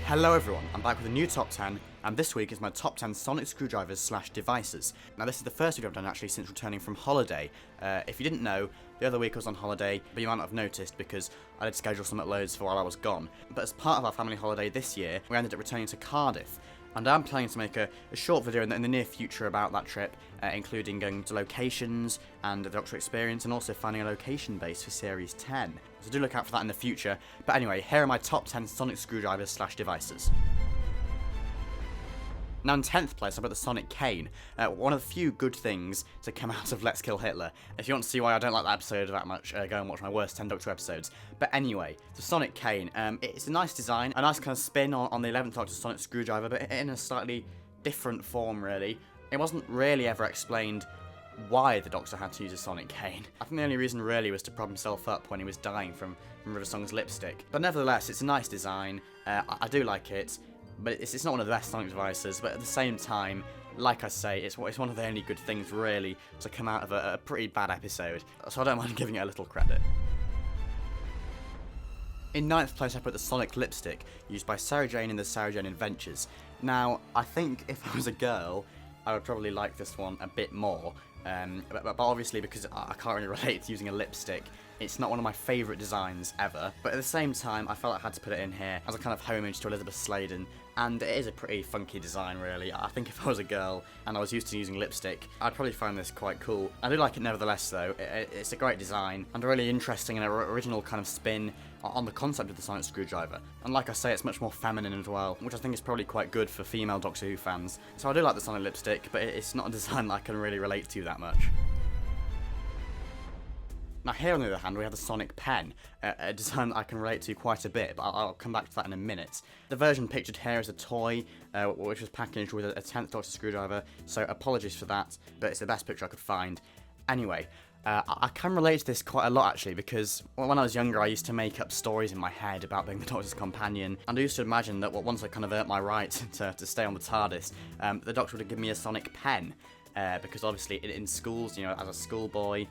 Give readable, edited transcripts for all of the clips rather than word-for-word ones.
Hello everyone, I'm back with a new top 10, and this week is my top 10 sonic screwdrivers slash devices. Now this is the first video I've done actually since returning from holiday. If you didn't know, the other week I was on holiday, but you might not have noticed because I did schedule some uploads for while I was gone. But as part of our family holiday this year, we ended up returning to Cardiff. And I'm planning to make a short video in the near future about that trip, including going to locations and the Doctor experience, and also finding a location base for Series 10. So do look out for that in the future. But anyway, here are my top 10 sonic screwdrivers slash devices. Now in 10th place, I put the Sonic Cane, one of the few good things to come out of Let's Kill Hitler. If you want to see why I don't like that episode that much, go and watch my worst 10 Doctor episodes. But anyway, the Sonic Cane, it's a nice design, a nice kind of spin on the 11th Doctor Sonic Screwdriver, but in a slightly different form really. It wasn't really ever explained why the Doctor had to use a Sonic Cane. I think the only reason really was to prop himself up when he was dying from River Song's lipstick. But nevertheless, it's a nice design, I do like it. But it's not one of the best sonic devices, but at the same time, like I say, it's one of the only good things really to come out of a pretty bad episode, so I don't mind giving it a little credit. In 9th place I put the Sonic Lipstick, used by Sarah Jane in the Sarah Jane Adventures. Now, I think if I was a girl, I would probably like this one a bit more, but obviously because I can't really relate to using a lipstick, it's not one of my favourite designs ever, but at the same time I felt I had to put it in here as a kind of homage to Elizabeth Sladen, and it is a pretty funky design really. I think if I was a girl and I was used to using lipstick, I'd probably find this quite cool. I do like it nevertheless though, it's a great design, and a really interesting and original kind of spin on the concept of the sonic screwdriver, and like I say, it's much more feminine as well, which I think is probably quite good for female Doctor Who fans. So I do like the sonic lipstick, but it's not a design that I can really relate to that much. Now here on the other hand we have the Sonic Pen, a design that I can relate to quite a bit, but I'll come back to that in a minute. The version pictured here is a toy, which was packaged with a 10th Doctor screwdriver, so apologies for that, but it's the best picture I could find. Anyway, I can relate to this quite a lot actually, because when I was younger I used to make up stories in my head about being the Doctor's companion, and I used to imagine that once I kind of earned my right to stay on the TARDIS, the Doctor would give me a Sonic Pen. Because obviously in schools, you know, as a schoolboy,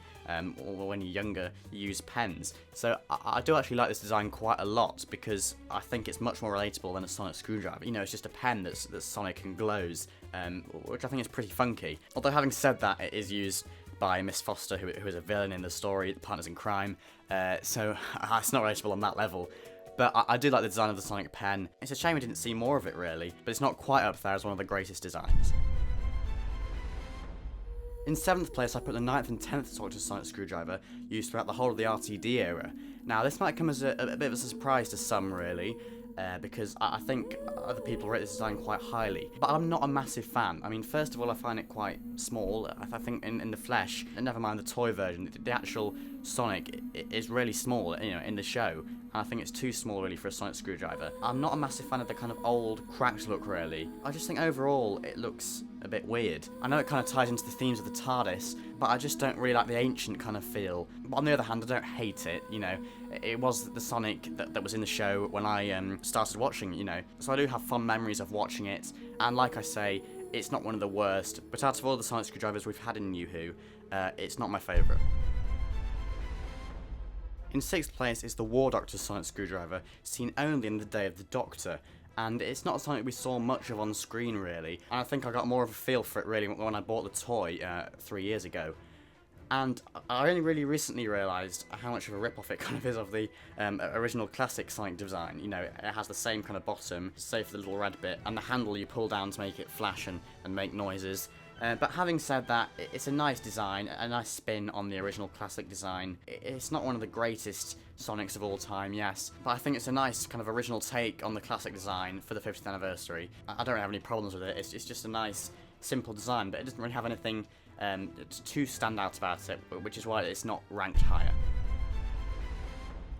or when you're younger, you use pens. So I do actually like this design quite a lot, because I think it's much more relatable than a sonic screwdriver. You know, it's just a pen that's sonic and glows, which I think is pretty funky. Although having said that, it is used by Miss Foster, who is a villain in the story, Partners in Crime, so it's not relatable on that level. But I do like the design of the Sonic Pen. It's a shame we didn't see more of it really, but it's not quite up there as one of the greatest designs. In 7th place I put the 9th and 10th Doctor sonic screwdriver, used throughout the whole of the RTD era. Now this might come as a bit of a surprise to some really, because I think other people rate this design quite highly, but I'm not a massive fan. I mean, first of all I find it quite small. I think in the flesh, and never mind the toy version, the actual Sonic is really small, you know, in the show, and I think it's too small really for a sonic screwdriver. I'm not a massive fan of the kind of old, cracked look really. I just think overall it looks a bit weird. I know it kind of ties into the themes of the TARDIS, but I just don't really like the ancient kind of feel. But on the other hand, I don't hate it, you know. It was the Sonic that was in the show when I started watching, you know. So I do have fond memories of watching it, and like I say, it's not one of the worst, but out of all the sonic screwdrivers we've had in New Who, it's not my favourite. In 6th place is the War Doctor's sonic screwdriver, seen only in the Day of the Doctor. And it's not something we saw much of on screen really, and I think I got more of a feel for it really when I bought the toy 3 years ago. And I only really recently realised how much of a rip-off it kind of is of the original classic Sonic design. You know, it has the same kind of bottom, save for the little red bit, and the handle you pull down to make it flash and make noises. But having said that, it's a nice design, a nice spin on the original classic design. It's not one of the greatest Sonics of all time, yes, but I think it's a nice kind of original take on the classic design for the 50th anniversary. I don't have any problems with it, it's just a nice, simple design, but it doesn't really have anything too stand out about it, which is why it's not ranked higher.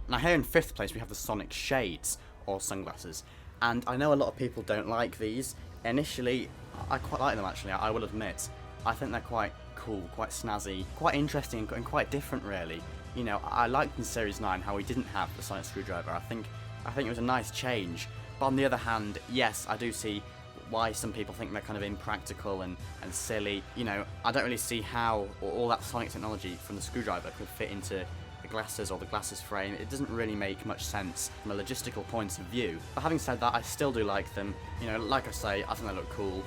Now here in 5th place we have the Sonic Shades, or sunglasses, and I know a lot of people don't like these. Initially, I quite like them actually, I will admit. I think they're quite cool, quite snazzy, quite interesting and quite different really. You know, I liked in Series 9 how we didn't have the sonic screwdriver. I think it was a nice change. But on the other hand, yes, I do see why some people think they're kind of impractical and silly. You know, I don't really see how all that sonic technology from the screwdriver could fit into glasses or the glasses frame, it doesn't really make much sense from a logistical point of view. But having said that, I still do like them. You know, like I say, I think they look cool.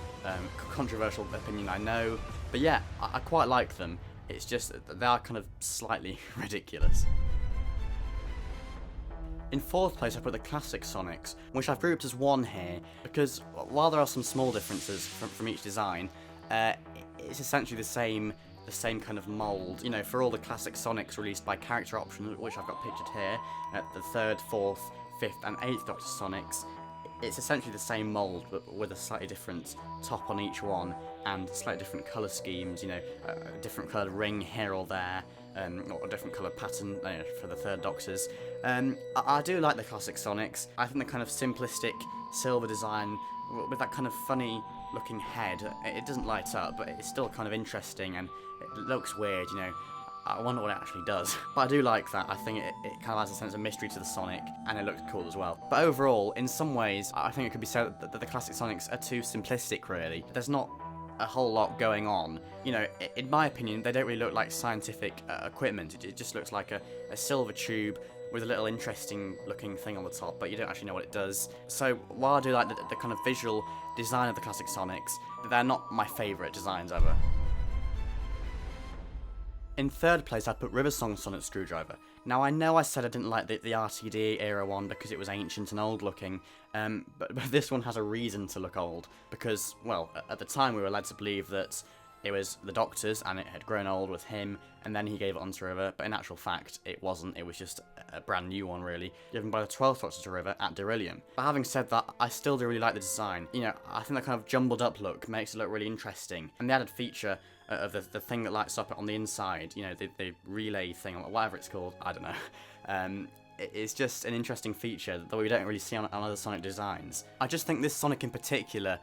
Controversial opinion, I know. But yeah, I quite like them. It's just that they are kind of slightly ridiculous. In fourth place, I put the classic Sonics, which I've grouped as one here, because while there are some small differences from each design, it's essentially the same kind of mould. You know, for all the classic Sonics released by Character Options, which I've got pictured here, the 3rd, 4th, 5th and 8th Doctor Sonics, it's essentially the same mould, but with a slightly different top on each one, and slightly different colour schemes, you know, a different coloured ring here or there, or a different coloured pattern for the 3rd Doctors. I do like the classic Sonics. I think the kind of simplistic silver design, with that kind of funny looking head, it doesn't light up, but it's still kind of interesting, and it looks weird, you know. I wonder what it actually does. But I do like that. I think it kind of adds a sense of mystery to the Sonic, and it looks cool as well. But overall, in some ways, I think it could be said that the classic Sonics are too simplistic, really. There's not a whole lot going on. You know, in my opinion, they don't really look like scientific equipment. It just looks like a silver tube with a little interesting looking thing on the top, but you don't actually know what it does. So while I do like the kind of visual design of the classic Sonics, they're not my favourite designs ever. In 3rd place, I put Riversong Sonic Screwdriver. Now, I know I said I didn't like the RTD era one because it was ancient and old looking, but this one has a reason to look old, because, well, at the time we were led to believe that it was the Doctor's and it had grown old with him, and then he gave it on to River, but in actual fact, it wasn't. It was just a brand new one, really, given by the 12th Doctor to River at Beryllium. But having said that, I still do really like the design. You know, I think that kind of jumbled up look makes it look really interesting, and the added feature of the thing that lights up on the inside, you know, the relay thing, or whatever it's called, I don't know. It's just an interesting feature that we don't really see on other Sonic designs. I just think this Sonic in particular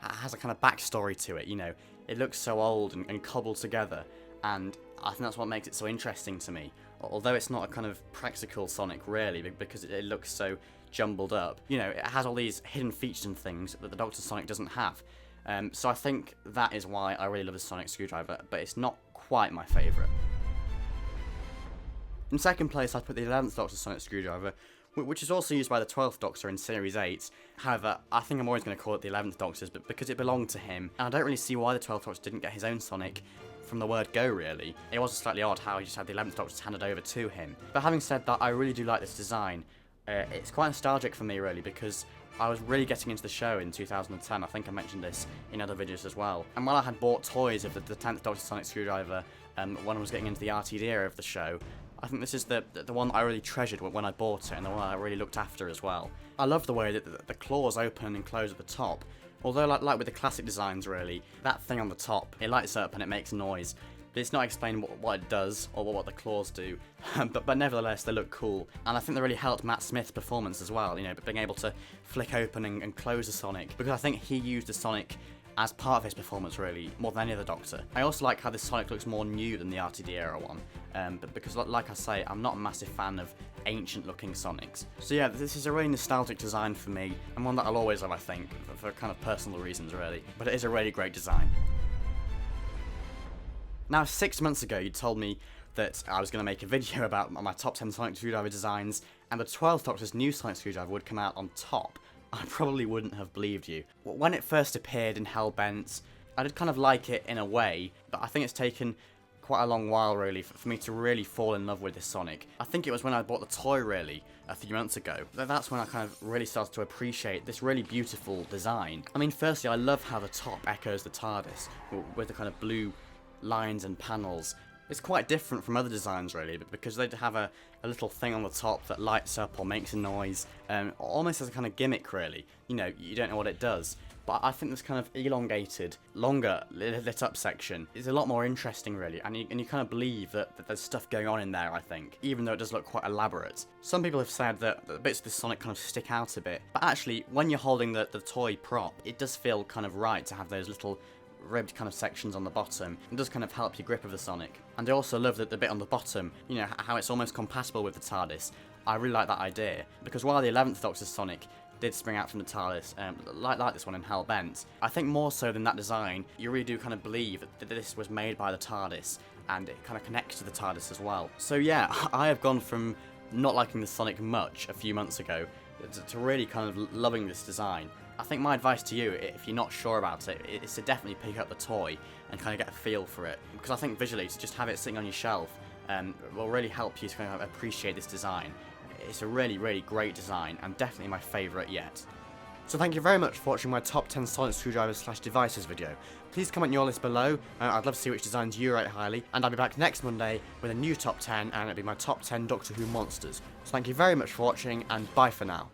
has a kind of backstory to it, you know. It looks so old and cobbled together, and I think that's what makes it so interesting to me. Although it's not a kind of practical Sonic, really, because it looks so jumbled up. You know, it has all these hidden features and things that the Doctor Sonic doesn't have. So I think that is why I really love the Sonic Screwdriver, but it's not quite my favourite. In 2nd place, I put the 11th Doctor Sonic Screwdriver, which is also used by the 12th Doctor in Series 8. However, I think I'm always going to call it the 11th Doctor's, but because it belonged to him, and I don't really see why the 12th Doctor didn't get his own Sonic from the word go, really. It was slightly odd how he just had the 11th Doctor handed over to him. But having said that, I really do like this design. It's quite nostalgic for me, really, because I was really getting into the show in 2010. I think I mentioned this in other videos as well. And while I had bought toys of the 10th Doctor Sonic Screwdriver when I was getting into the RTD era of the show, I think this is the one I really treasured when I bought it, and the one I really looked after as well. I love the way that the claws open and close at the top. Although, like with the classic designs, really, that thing on the top, it lights up and it makes noise. But it's not explained what it does or what the claws do. but nevertheless, they look cool. And I think they really helped Matt Smith's performance as well, you know, being able to flick open and close the Sonic. Because I think he used the Sonic as part of his performance, really, more than any other Doctor. I also like how this Sonic looks more new than the RTD era one, but because, like I say, I'm not a massive fan of ancient-looking Sonics. So yeah, this is a really nostalgic design for me, and one that I'll always have, I think, for kind of personal reasons, really. But it is a really great design. Now, 6 months ago, you told me that I was going to make a video about my top 10 Sonic Screwdriver designs, and the 12th Doctor's new Sonic Screwdriver would come out on top. I probably wouldn't have believed you. When it first appeared in Hellbent, I did kind of like it in a way, but I think it's taken quite a long while, really, for me to really fall in love with this Sonic. I think it was when I bought the toy, really, a few months ago. That's when I kind of really started to appreciate this really beautiful design. I mean, firstly, I love how the top echoes the TARDIS, with the kind of blue lines and panels. It's quite different from other designs, really, but because they have a little thing on the top that lights up or makes a noise, almost as a kind of gimmick, really. You know, you don't know what it does. But I think this kind of elongated, longer, lit up section is a lot more interesting, really, and you kind of believe that there's stuff going on in there, I think, even though it does look quite elaborate. Some people have said that the bits of the Sonic kind of stick out a bit, but actually, when you're holding the toy prop, it does feel kind of right to have those little ribbed kind of sections on the bottom. It does kind of help your grip of the Sonic. And I also love that the bit on the bottom, you know, how it's almost compatible with the TARDIS. I really like that idea, because while the 11th Doctor's Sonic did spring out from the TARDIS, like this one in Hellbent, I think more so than that design, you really do kind of believe that this was made by the TARDIS, and it kind of connects to the TARDIS as well. So yeah, I have gone from not liking the Sonic much a few months ago to really kind of loving this design. I think my advice to you, if you're not sure about it, is to definitely pick up the toy and kind of get a feel for it. Because I think visually, to just have it sitting on your shelf will really help you to kind of appreciate this design. It's a really, really great design, and definitely my favourite yet. So thank you very much for watching my top 10 sonic screwdrivers / devices video. Please comment your list below, I'd love to see which designs you rate highly, and I'll be back next Monday with a new top 10, and it'll be my top 10 Doctor Who monsters. So thank you very much for watching, and bye for now.